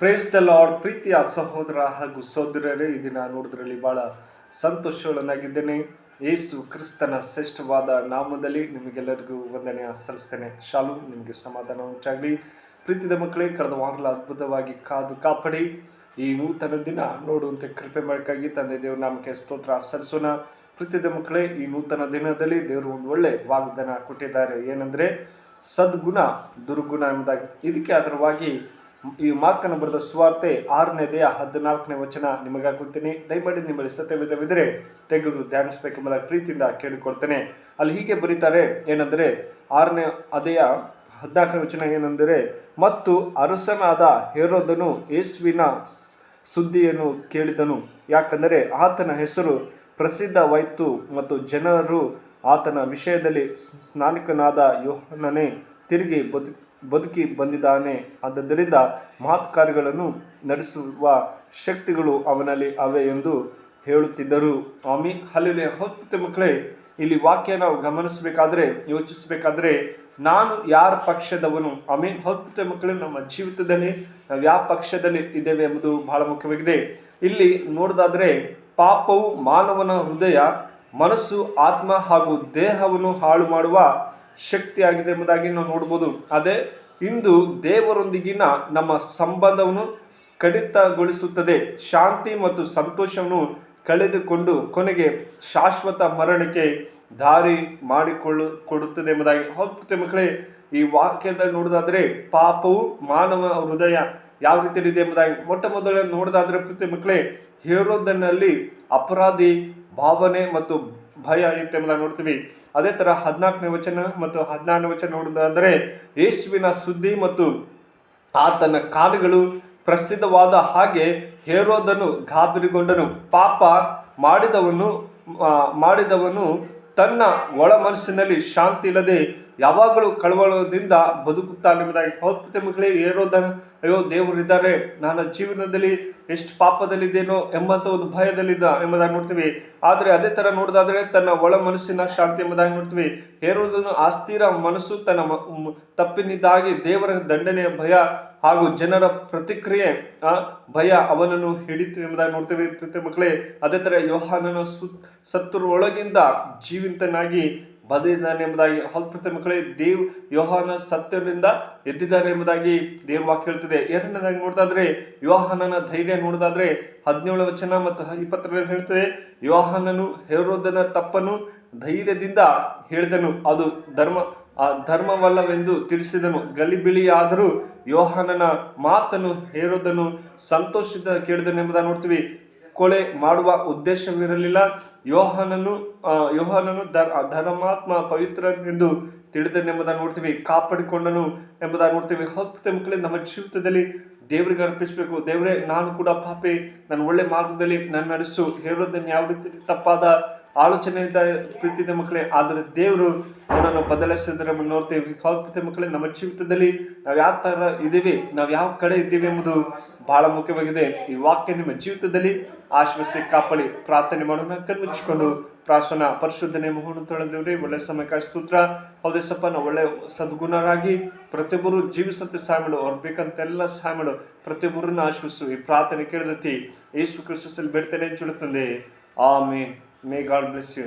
Praise the lord. ಪ್ರೀತಿಯ ಸಹೋದರ ಹಾಗೂ ಸಹೋದರರೇ, ಈ ದಿನ ನೋಡಿದ್ರಲ್ಲಿ ಬಹಳ ಸಂತೋಷವನ್ನಾಗಿದ್ದೇನೆ. ಯೇಸು ಕ್ರಿಸ್ತನ ಶ್ರೇಷ್ಠವಾದ ನಾಮದಲ್ಲಿ ನಿಮಗೆಲ್ಲರಿಗೂ ವಂದನೆ ಸಲ್ಲಿಸ್ತೇನೆ. ಶಾಲು, ನಿಮಗೆ ಸಮಾಧಾನ ಉಂಟಾಗಲಿ. ಪ್ರೀತಿದ ಮಕ್ಕಳೇ, ಕಳೆದ ವಾರಗಳ ಅದ್ಭುತವಾಗಿ ಕಾದು ಕಾಪಾಡಿ ಈ ನೂತನ ದಿನ ನೋಡುವಂತೆ ಕೃಪೆ ಮಾಡಕ್ಕಾಗಿ ತಂದೆ ದೇವ್ರ ನಾಮಕ್ಕೆ ಸ್ತೋತ್ರ ಸಲ್ಲಿಸೋಣ. ಪ್ರೀತಿದ ಮಕ್ಕಳೇ, ಈ ನೂತನ ದಿನದಲ್ಲಿ ದೇವರು ಒಂದು ಒಳ್ಳೆ ವಾಗ್ದಾನ ಕೊಟ್ಟಿದ್ದಾರೆ. ಏನಂದ್ರೆ ಸದ್ಗುಣ ದುರ್ಗುಣ ಎಂಬುದಾಗಿ. ಇದಕ್ಕೆ ಆಧಾರವಾಗಿ ಈ ಮಾರ್ಕನ ಬರೆದ ಸುವಾರ್ತೆ 6ನೇ ಅಧ್ಯಾಯ 14ನೇ ವಚನ ನಿಮಗಾಗುತ್ತೇನೆ. ದಯಮಾಡಿ ನಿಮ್ಮಲ್ಲಿ ಸತ್ಯವಿದ್ದರೆ ತೆಗೆದು ಧ್ಯಾನಿಸಬೇಕೆಂಬುದಾಗಿ ಪ್ರೀತಿಯಿಂದ ಕೇಳಿಕೊಳ್ತೇನೆ. ಅಲ್ಲಿ ಹೀಗೆ ಬರೀತಾರೆ, ಏನಂದರೆ 6ನೇ ಅಧ್ಯಾಯ 14ನೇ ವಚನ ಏನೆಂದರೆ, ಮತ್ತು ಅರಸನಾದ ಹೆರೋದನು ಯೇಸುವಿನ ಸುದ್ದಿಯನ್ನು ಕೇಳಿದನು, ಯಾಕಂದರೆ ಆತನ ಹೆಸರು ಪ್ರಸಿದ್ಧವಾಯಿತು ಮತ್ತು ಜನರು ಆತನ ವಿಷಯದಲ್ಲಿ ಸ್ನಾನಿಕನಾದ ಯೋಹಾನನೇ ತಿರುಗಿ ಬದುಕಿ ಬಂದಿದ್ದಾನೆ, ಆದ್ದರಿಂದ ಮಹತ್ಕಾರ್ಯಗಳನ್ನು ನಡೆಸುವ ಶಕ್ತಿಗಳು ಅವನಲ್ಲಿ ಅವೆ ಎಂದು ಹೇಳುತ್ತಿದ್ದರು. ಆಮೀನ್, ಹಲ್ಲೆಲೂಯಾ. ಅದ್ಭುತ ಮಕ್ಕಳೇ, ಇಲ್ಲಿ ವಾಕ್ಯ ನಾವು ಗಮನಿಸಬೇಕಾದ್ರೆ, ಯೋಚಿಸಬೇಕಾದ್ರೆ, ನಾನು ಯಾರ ಪಕ್ಷದವನು? ಆಮೀನ್. ಅದ್ಭುತ ಮಕ್ಕಳೇ, ನಮ್ಮ ಜೀವಿತದಲ್ಲಿ ನಾವು ಯಾವ ಪಕ್ಷದಲ್ಲಿ ಇದ್ದೇವೆ ಎಂಬುದು ಬಹಳ ಮುಖ್ಯವಾಗಿದೆ. ಇಲ್ಲಿ ನೋಡೋದಾದ್ರೆ, ಪಾಪವು ಮಾನವನ ಹೃದಯ, ಮನಸ್ಸು, ಆತ್ಮ ಹಾಗೂ ದೇಹವನ್ನು ಹಾಳು ಮಾಡುವ ಶಕ್ತಿಯಾಗಿದೆ ಎಂಬುದಾಗಿ ನಾವು ನೋಡ್ಬೋದು. ಅದೇ ಇಂದು ದೇವರೊಂದಿಗಿನ ನಮ್ಮ ಸಂಬಂಧವನ್ನು ಕಡಿತಗೊಳಿಸುತ್ತದೆ, ಶಾಂತಿ ಮತ್ತು ಸಂತೋಷವನ್ನು ಕಳೆದುಕೊಂಡು ಕೊನೆಗೆ ಶಾಶ್ವತ ಮರಣಕ್ಕೆ ದಾರಿ ಕೊಡುತ್ತದೆ ಎಂಬುದಾಗಿ. ಹೌದು ಮಕ್ಕಳೇ, ಈ ವಾಕ್ಯದಲ್ಲಿ ನೋಡೋದಾದ್ರೆ ಪಾಪವು ಮಾನವ ಹೃದಯ ಯಾವ ರೀತಿ ಇದೆ ಎಂಬುದಾಗಿ ಮೊಟ್ಟ ಮೊದಲು ನೋಡೋದಾದ್ರೆ ಪ್ರೀತಿ ಮಕ್ಕಳೇ, ಹೆರೋದನಲ್ಲಿ ಅಪರಾಧಿ ಭಾವನೆ ಮತ್ತು ಭಯ ಇರುತ್ತೆ ಎಂಬುದಾಗಿ ನೋಡ್ತೀವಿ. ಅದೇ ತರ 14ನೇ ವಚನ ಮತ್ತು 16ನೇ ವಚನ ನೋಡೋದಾದ್ರೆ ಯೇಸುವಿನ ಸುದ್ದಿ ಮತ್ತು ಆತನ ಕಾರ್ಯಗಳು ಪ್ರಸಿದ್ಧವಾದ ಹಾಗೆ ಹೆರೋದನು ಗಾಬರಿಗೊಂಡನು. ಪಾಪ ಮಾಡಿದವನು ತನ್ನ ಒಳ ಮನಸ್ಸಿನಲ್ಲಿ ಶಾಂತಿ ಇಲ್ಲದೆ ಯಾವಾಗಲೂ ಕಳವಳದಿಂದ ಬದುಕುತ್ತಾನೆ ಎಂಬುದಾಗಿ. ಹೌದು ಮಕ್ಕಳೇ, ಹೆರೋದನ ಅಯ್ಯೋ ದೇವರಿದ್ದಾರೆ, ನನ್ನ ಜೀವನದಲ್ಲಿ ಎಷ್ಟು ಪಾಪದಲ್ಲಿದ್ದೇನೋ ಎಂಬಂತ ಒಂದು ಭಯದಲ್ಲಿದ್ದ ಎಂಬುದಾಗಿ ನೋಡ್ತೀವಿ. ಆದರೆ ಅದೇ ತರ ನೋಡೋದಾದ್ರೆ ತನ್ನ ಒಳ ಮನಸ್ಸಿನ ಶಾಂತಿ ಎಂಬುದಾಗಿ ನೋಡ್ತೀವಿ. ಹೆರೋದನು ಅಸ್ಥಿರ ಮನಸ್ಸು, ತನ್ನ ತಪ್ಪಿನಿಂದಾಗಿ ದೇವರ ದಂಡನೆಯ ಭಯ ಹಾಗೂ ಜನರ ಪ್ರತಿಕ್ರಿಯೆ ಭಯ ಅವನನ್ನು ಹಿಡಿತು ಎಂಬುದಾಗಿ ನೋಡ್ತೀವಿ. ಪ್ರೀತಿ ಮಕ್ಕಳೇ, ಅದೇ ತರ ಯೋಹಾನನ ಸತ್ತರೊಳಗಿಂದ ಜೀವಿತನಾಗಿ ಬದಿದ್ದಾನೆ ಎಂಬುದಾಗಿ. ಹೌದು ಮಕ್ಕಳೇ, ಯೋಹಾನ ಸತ್ಯದಿಂದ ಎದ್ದಿದ್ದಾನೆ ಎಂಬುದಾಗಿ ದೇವ್ರ ವಾಕ್ಯ ಹೇಳ್ತಿದೆ. ಎರಡನೇದಾಗಿ ನೋಡೋದಾದ್ರೆ ಯೋಹಾನನ ಧೈರ್ಯ ನೋಡೋದಾದ್ರೆ 17 ವಚನ ಮತ್ತು 20ರಲ್ಲಿ ಹೇಳ್ತದೆ, ಯೋಹಾನನು ಹೆರೋದನ ತಪ್ಪನ್ನು ಧೈರ್ಯದಿಂದ ಹೇಳಿದನು, ಅದು ಧರ್ಮವಲ್ಲವೆಂದು ತಿಳಿಸಿದನು. ಗಲಿಬಿಲಿಯಾದರೂ ಯೋಹಾನನ ಮಾತನ್ನು ಹೆರೋದನು ಸಂತೋಷದಿಂದ ಕೇಳಿದನು ಎಂಬುದಾಗಿ ನೋಡ್ತೀವಿ. ಕೊಲೆ ಮಾಡುವ ಉದ್ದೇಶವಿರಲಿಲ್ಲ. ಯೋಹಾನನು ಧರ್ಮಾತ್ಮ ಪವಿತ್ರನೆಂದು ತಿಳಿದನೆಂಬುದಾಗಿ ನೋಡ್ತೀವಿ. ಕಾಪಾಡಿಕೊಂಡನು ಎಂಬುದಾಗಿ ನೋಡ್ತೀವಿ. ಹತ್ತು ಮಕ್ಕಳೇ, ನಮ್ಮ ಜೀವಿತದಲ್ಲಿ ದೇವರಿಗೆ ಅರ್ಪಿಸಬೇಕು. ದೇವರೇ, ನಾನು ಕೂಡ ಪಾಪಿ, ನನ್ನ ಒಳ್ಳೆ ಮಾರ್ಗದಲ್ಲಿ ನನ್ನ ನಡೆಸು. ಹೇಳೋದನ್ನು ಯಾವ ರೀತಿ ತಪ್ಪಾದ ಆಲೋಚನೆಯಿಂದ ಪ್ರೀತಿದ ಮಕ್ಕಳೇ, ಆದರೆ ದೇವರು ಅವನನ್ನು ಬದಲಿಸಿದ್ರೆ ನೋಡ್ತೀವಿ. ಹೌದು ಮಕ್ಕಳೇ, ನಮ್ಮ ಜೀವಿತದಲ್ಲಿ ನಾವು ಯಾವ ತರ ಇದ್ದೀವಿ, ನಾವು ಯಾವ ಕಡೆ ಇದ್ದೀವಿ ಎಂಬುದು ಬಹಳ ಮುಖ್ಯವಾಗಿದೆ. ಈ ವಾಕ್ಯ ನಿಮ್ಮ ಜೀವಿತದಲ್ಲಿ ಆಶ್ವಾಸಿ ಕಾಪಾಡಿ. ಪ್ರಾರ್ಥನೆ ಮಾಡೋಣ. ಕಣ್ಮುಚ್ಚಿಕೊಂಡು ಪ್ರಾರ್ಥನಾ. ಪರಿಶುದ್ಧನೆ ಮೋಹನ ತೊಳೆದೇವ್ರಿ, ಒಳ್ಳೆ ಸಮಯಕ್ಕಾಗಿ ಸ್ತೋತ್ರ. ಹೌದೇಸಪ್ಪ, ನಾವು ಒಳ್ಳೆ ಸದ್ಗುಣರಾಗಿ ಪ್ರತಿಯೊಬ್ಬರು ಜೀವಿಸಂತೆ ಸಹಾಯ ಮಾಡು. ಅವ್ರು ಬೇಕಂತೆಲ್ಲ ಸಹಾಯ ಮಾಡು. ಪ್ರತಿಯೊಬ್ಬರನ್ನ ಆಶ್ವಾಸು. ಈ ಪ್ರಾರ್ಥನೆ ಕೇಳಿದತಿ ಯೇಸು ಕ್ರಿಸ್ತನಲ್ಲಿ ಬೇಡ್ತೇನೆ, ಚುಡುತ್ತದೆ. ಆಮೇನ್. May God bless you.